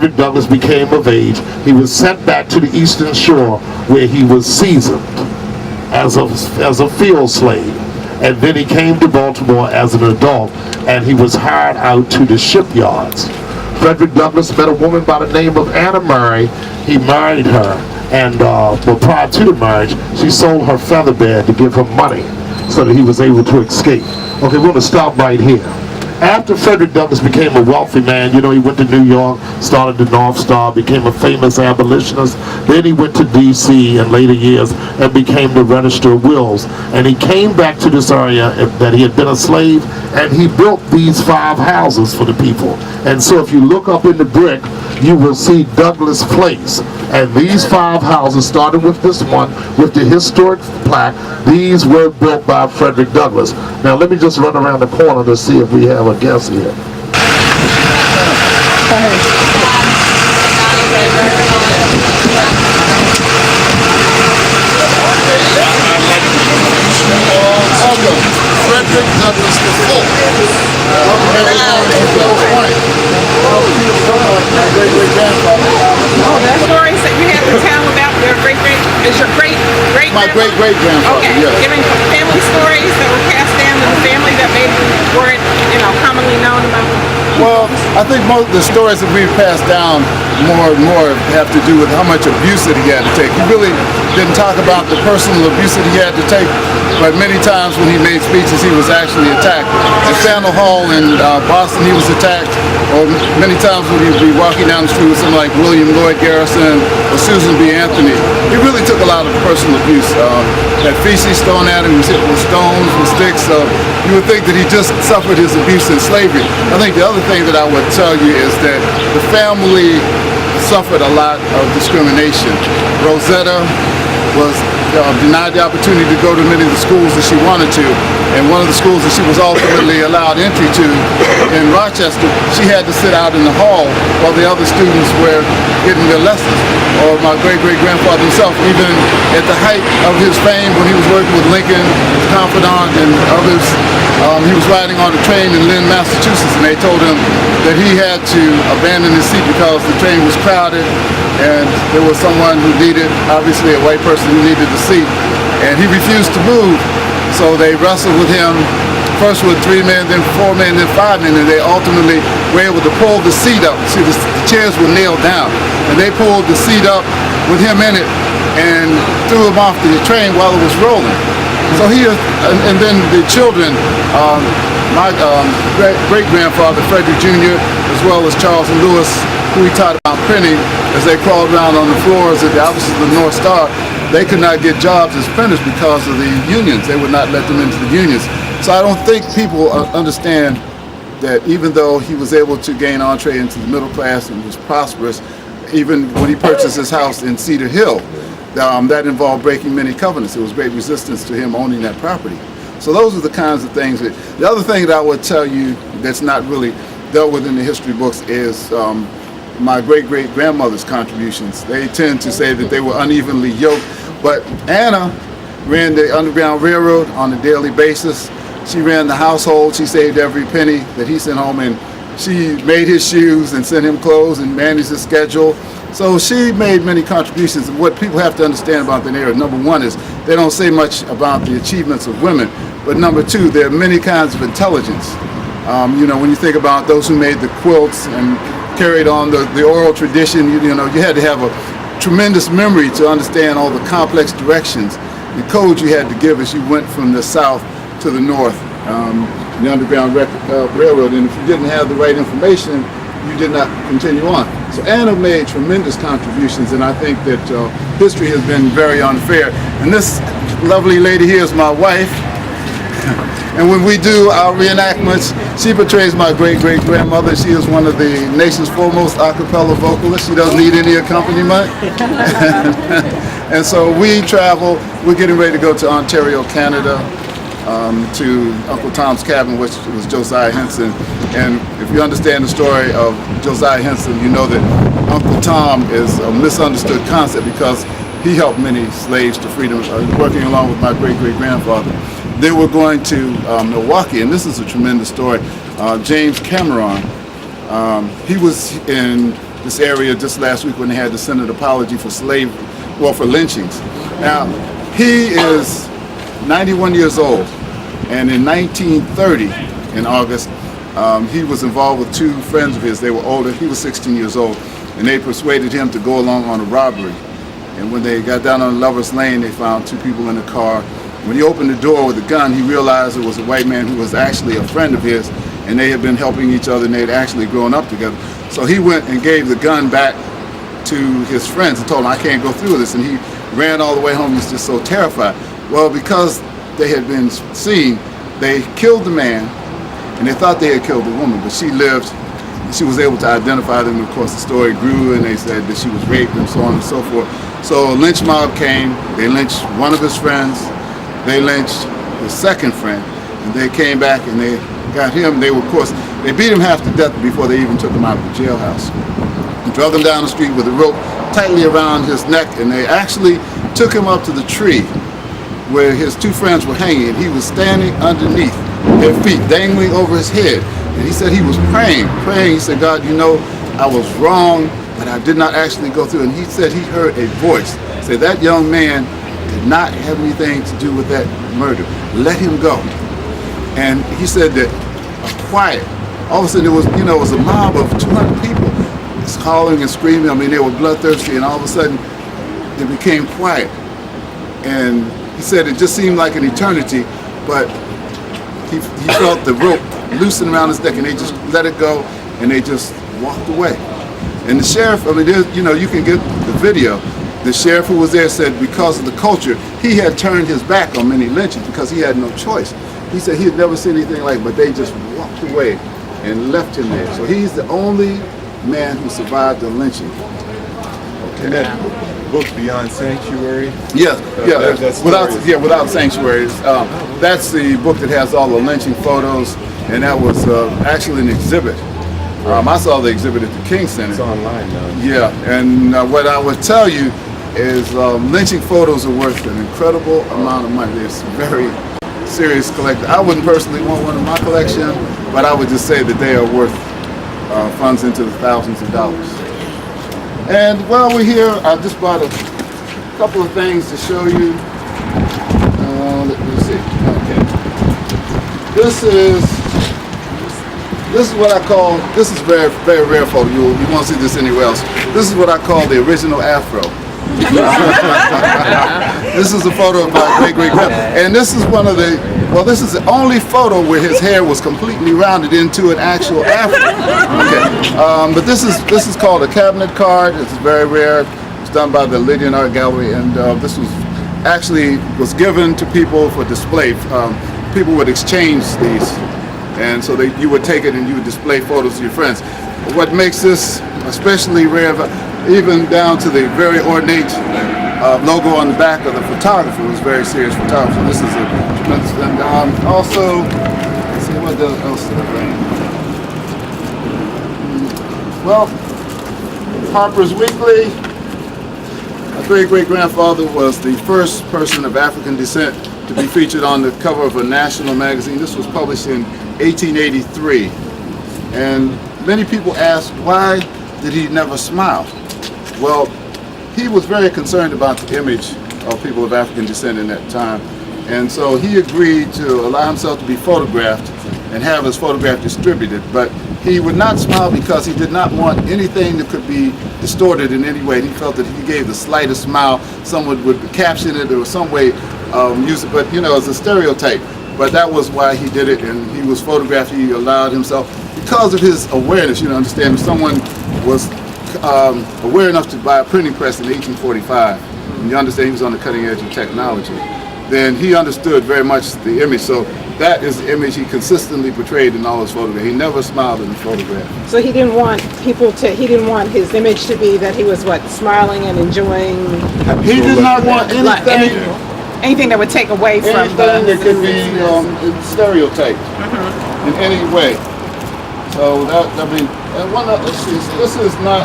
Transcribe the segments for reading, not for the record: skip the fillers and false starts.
Frederick Douglass became of age, he was sent back to the Eastern Shore where he was seasoned as a field slave. And then he came to Baltimore as an adult, and he was hired out to the shipyards. Frederick Douglass met a woman by the name of Anna Murray. He married her, and prior to the marriage, she sold her feather bed to give him money so that he was able to escape. Okay, we're going to stop right here. After Frederick Douglass became a wealthy man, he went to New York, started the North Star, became a famous abolitionist. Then he went to D.C. in later years and became the Register of Wills. And he came back to this area that he had been a slave, and he built these 5 houses for the people. And so if you look up in the brick, you will see Douglass Place. And these 5 houses, starting with this one, with the historic plaque, these were built by Frederick Douglass. Now let me just run around the corner to see if we have a guest here. Frederick Douglass IV. Oh, that's stories that you have to tell about your my great-great-grandfather. Okay, yes. Giving family stories that were passed down to the family that maybe weren't, commonly known about them. Well, I think most of the stories that we've passed down more and more have to do with how much abuse that he had to take. He really didn't talk about the personal abuse that he had to take, but many times when he made speeches, he was actually attacked. At Faneuil Hall in Boston, he was attacked, or many times when he'd be walking down the street with someone like William Lloyd Garrison or Susan B. Anthony. He really took a lot of personal abuse. Had feces thrown at him, he was hit with stones, with sticks, so you would think that he just suffered his abuse in slavery. I think the other thing that I would tell you is that the family suffered a lot of discrimination. Rosetta was denied the opportunity to go to many of the schools that she wanted to, and one of the schools that she was ultimately allowed entry to in Rochester, she had to sit out in the hall while the other students were getting their lessons. Or my great-great-grandfather himself, even at the height of his fame when he was working with Lincoln, his confidant, and others, he was riding on a train in Lynn, Massachusetts, and they told him that he had to abandon his seat because the train was crowded and there was someone who needed, obviously a white person who needed the seat, and he refused to move. So they wrestled with him, first with 3 men, then 4 men, then 5 men, and they ultimately were able to pull the seat up. See, the chairs were nailed down, and they pulled the seat up with him in it and threw him off the train while it was rolling. So he, and then the children, my great-grandfather, Frederick Jr., as well as Charles and Lewis, who he taught about printing, as they crawled around on the floors at the offices of the North Star, they could not get jobs as printers because of the unions. They would not let them into the unions. So I don't think people understand that even though he was able to gain entree into the middle class and was prosperous, even when he purchased his house in Cedar Hill, that involved breaking many covenants. There was great resistance to him owning that property. So those are the kinds of things that, the other thing that I would tell you that's not really dealt with in the history books is my great-great-grandmother's contributions. They tend to say that they were unevenly yoked, but Anna ran the Underground Railroad on a daily basis. She ran the household. She saved every penny that he sent home, and she made his shoes and sent him clothes and managed his schedule. So she made many contributions. And what people have to understand about the era, number one, is they don't say much about the achievements of women, but number two, there are many kinds of intelligence. When you think about those who made the quilts and carried on the oral tradition, you had to have a tremendous memory to understand all the complex directions, the codes you had to give as you went from the south to the north, the Underground Railroad. And if you didn't have the right information, you did not continue on. So Anna made tremendous contributions, and I think that history has been very unfair. And this lovely lady here is my wife. And when we do our reenactments, she portrays my great-great-grandmother. She is one of the nation's foremost a cappella vocalists. She doesn't need any accompaniment. And so we travel. We're getting ready to go to Ontario, Canada, to Uncle Tom's Cabin, which was Josiah Henson. And if you understand the story of Josiah Henson, you know that Uncle Tom is a misunderstood concept because he helped many slaves to freedom, working along with my great-great-grandfather. They were going to Milwaukee, and this is a tremendous story. James Cameron, he was in this area just last week when they had the Senate apology for for lynchings. Now, he is 91 years old, and in 1930, in August, he was involved with two friends of his. They were older. He was 16 years old, and they persuaded him to go along on a robbery. And when they got down on Lover's Lane, they found two people in the car. When he opened the door with a gun, he realized it was a white man who was actually a friend of his, and they had been helping each other, and they had actually grown up together. So he went and gave the gun back to his friends and told them, I can't go through this. And he ran all the way home. He was just so terrified. Well, because they had been seen, they killed the man, and they thought they had killed the woman, but she lived. She was able to identify them. Of course, the story grew, and they said that she was raped and so on and so forth. So a lynch mob came. They lynched one of his friends. They lynched his second friend, and they came back and they got him. They were, of course, they beat him half to death before they even took him out of the jailhouse. And drug him down the street with a rope tightly around his neck, and they actually took him up to the tree where his two friends were hanging, and he was standing underneath their feet, dangling over his head. And he said he was praying. He said, God, you know, I was wrong, but I did not actually go through. And he said he heard a voice say, that young man did not have anything to do with that murder. Let him go. And he said that quiet. All of a sudden, it was a mob of 200 people. It's calling and screaming. I mean, they were bloodthirsty, and all of a sudden, it became quiet. And he said it just seemed like an eternity, but he felt the rope loosen around his neck, and they just let it go, and they just walked away. And the sheriff, I mean, you can get the video. The sheriff who was there said because of the culture, he had turned his back on many lynchings because he had no choice. He said he had never seen anything like it, but they just walked away and left him there. So he's the only man who survived the lynching. And that book, Beyond Sanctuary? Yes, Without Sanctuary. That's the book that has all the lynching photos, and that was actually an exhibit. I saw the exhibit at the King Center. It's online now. Yeah, and what I would tell you is lynching photos are worth an incredible amount of money. It's very serious collector. I wouldn't personally want one in my collection, but I would just say that they are worth funds into the thousands of dollars. And while we're here, I just bought a couple of things to show you. Let me see. Okay. This is what I call, this is very, very rare photo. You won't see this anywhere else. This is what I call the original afro. This is a photo of my great-great-grandpa. And this is this is the only photo where his hair was completely rounded into an actual afro. Okay. But this is called a cabinet card. It's very rare. It's done by the Lydian Art Gallery, and this was given to people for display. People would exchange these, and so you would take it and you would display photos to your friends. What makes this especially rare, even down to the very ornate logo on the back of the photographer, was very serious photography. This is a tremendous, and also, let's see what else did I bring. Well, Harper's Weekly. My great-great-grandfather was the first person of African descent to be featured on the cover of a national magazine. This was published in 1883. And many people ask, why did he never smile? Well, he was very concerned about the image of people of African descent in that time. And so he agreed to allow himself to be photographed and have his photograph distributed. But he would not smile because he did not want anything that could be distorted in any way. He felt that if he gave the slightest smile, someone would caption it or some way use it, but as a stereotype. But that was why he did it, and he was photographed. He allowed himself, because of his awareness, understand, if someone was aware enough to buy a printing press in 1845, and you understand he was on the cutting edge of technology, then he understood very much the image. So that is the image he consistently portrayed in all his photographs. He never smiled in the photograph. So he didn't want he didn't want his image to be that he was smiling and enjoying. He did not want anything. Anything that would take away from anything that could be stereotyped in any way. So that, and one of this is not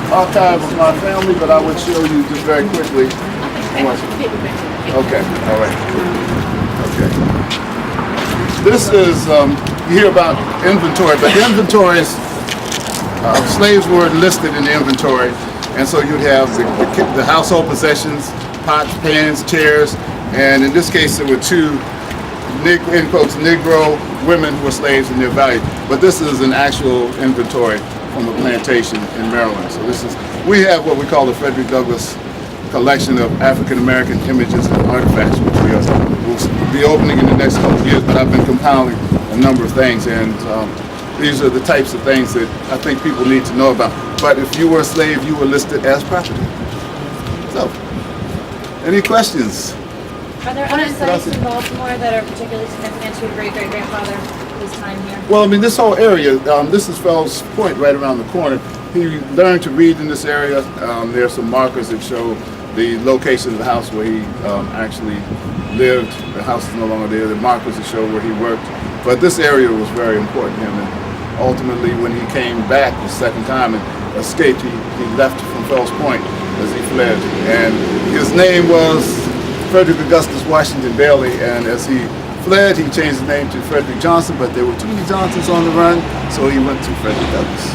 archive of my family, but I would show you just very quickly. Okay, all right. Okay. This is you hear about inventory, but the inventories, slaves were listed in the inventory, and so you'd have the household possessions, pots, pans, chairs, and in this case there were two, in quotes, Negro women who were slaves and their value. But this is an actual inventory from a plantation in Maryland. So we have what we call the Frederick Douglass collection of African American images and artifacts, which we'll be opening in the next couple of years, but I've been compiling a number of things, and these are the types of things that I think people need to know about. But if you were a slave, you were listed as property. So, any questions? Are there other sites in Baltimore that are particularly significant to your great-great-grandfather, his time here? Well, I mean, this whole area, this is Fells Point right around the corner. He learned to read in this area. There are some markers that show the location of the house where he actually lived. The house is no longer there. The markers that show where he worked. But this area was very important to him. And ultimately, when he came back the second time and escaped, he left from Fells Point as he fled. And his name was Frederick Augustus Washington Bailey, and as he fled, he changed his name to Frederick Johnson, but there were too many Johnsons on the run, so he went to Frederick Douglass.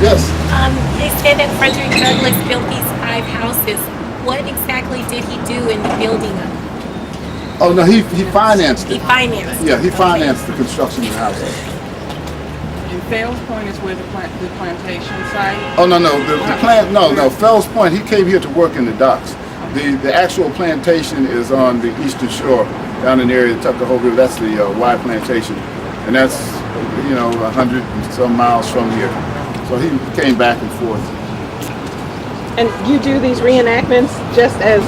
Yes? They said that Frederick Douglass built these 5 houses. What exactly did he do in the building of them? Oh, no, he financed it. He financed it. Yeah, he financed the construction of the houses. And Fells Point is where the plantation site. Oh, no, Fells Point, he came here to work in the docks. The actual plantation is on the eastern shore, down in the area of Tuckahoe River. That's the Y plantation, and that's 100 and some miles from here. So he came back and forth. And you do these reenactments just as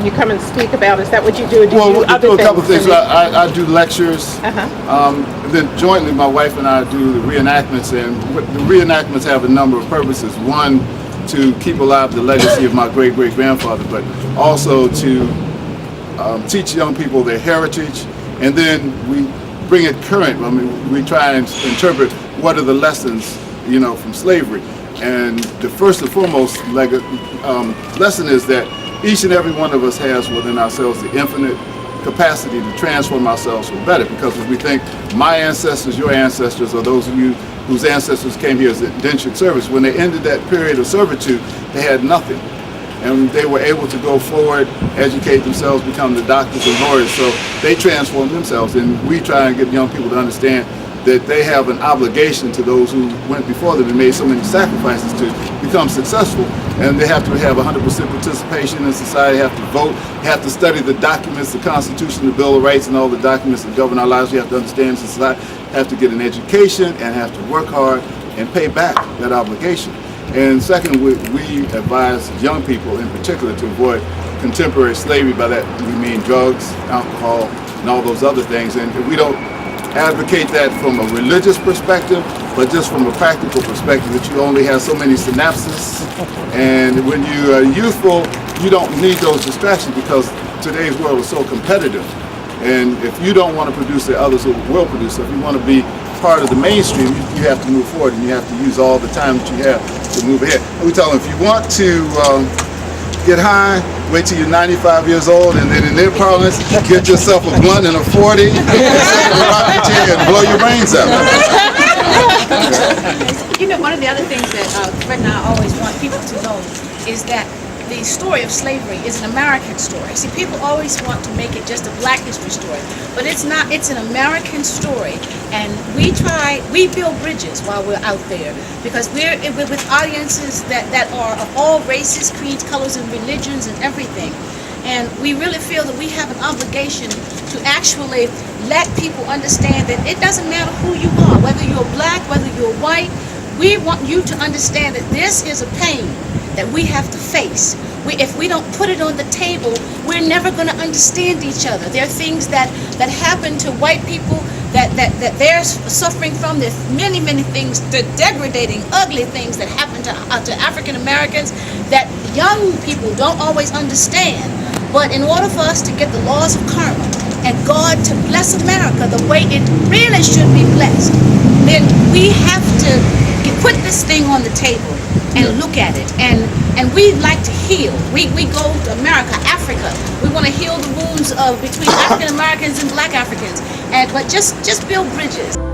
you come and speak about? Is that what you do? Or do Well, you do we do a couple of things. And I do lectures. And then jointly, my wife and I do the reenactments, and the reenactments have a number of purposes. One, to keep alive the legacy of my great-great-grandfather, but also to teach young people their heritage, and then we bring it current. I mean, we try and interpret what are the lessons, from slavery. And the first and foremost lesson is that each and every one of us has within ourselves the infinite capacity to transform ourselves for better, because if we think my ancestors, your ancestors, or those of you whose ancestors came here as indentured servants, when they ended that period of servitude, they had nothing. And they were able to go forward, educate themselves, become the doctors and lawyers, so they transformed themselves. And we try and get young people to understand that they have an obligation to those who went before them and made so many sacrifices to become successful. And they have to have 100% participation in society, have to vote, have to study the documents, the Constitution, the Bill of Rights, and all the documents that govern our lives. We have to understand society, have to get an education, and have to work hard and pay back that obligation. And second, we advise young people in particular to avoid contemporary slavery. By that we mean drugs, alcohol, and all those other things. And we don't advocate that from a religious perspective, but just from a practical perspective, that you only have so many synapses. And when you are youthful, you don't need those distractions, because today's world is so competitive. And if you don't want to produce it, others will produce it. If you want to be part of the mainstream, you have to move forward, and you have to use all the time that you have to move ahead. And we tell them, if you want to get high, wait till you're 95 years old, and then in their parlance, get yourself a blunt and a 40, and set the rocket chair and blow your brains out. One of the other things that Fred and I always want people to know is that the story of slavery is an American story. See, people always want to make it just a black history story, but it's not. It's an American story, and we build bridges while we're out there, because we're with audiences that are of all races, creeds, colors, and religions and everything. And we really feel that we have an obligation to actually let people understand that it doesn't matter who you are, whether you're black, whether you're white. We want you to understand that this is a pain that we have to face. If we don't put it on the table, we're never going to understand each other. There are things that happen to white people that they're suffering from. There's many things, the degrading, ugly things that happen to African Americans that young people don't always understand. But in order for us to get the laws of karma and God to bless America the way it really should be blessed, then we have to put this thing on the table and look at it. And we like to heal. We go to America, Africa. We want to heal the wounds between African Americans and black Africans. but just build bridges.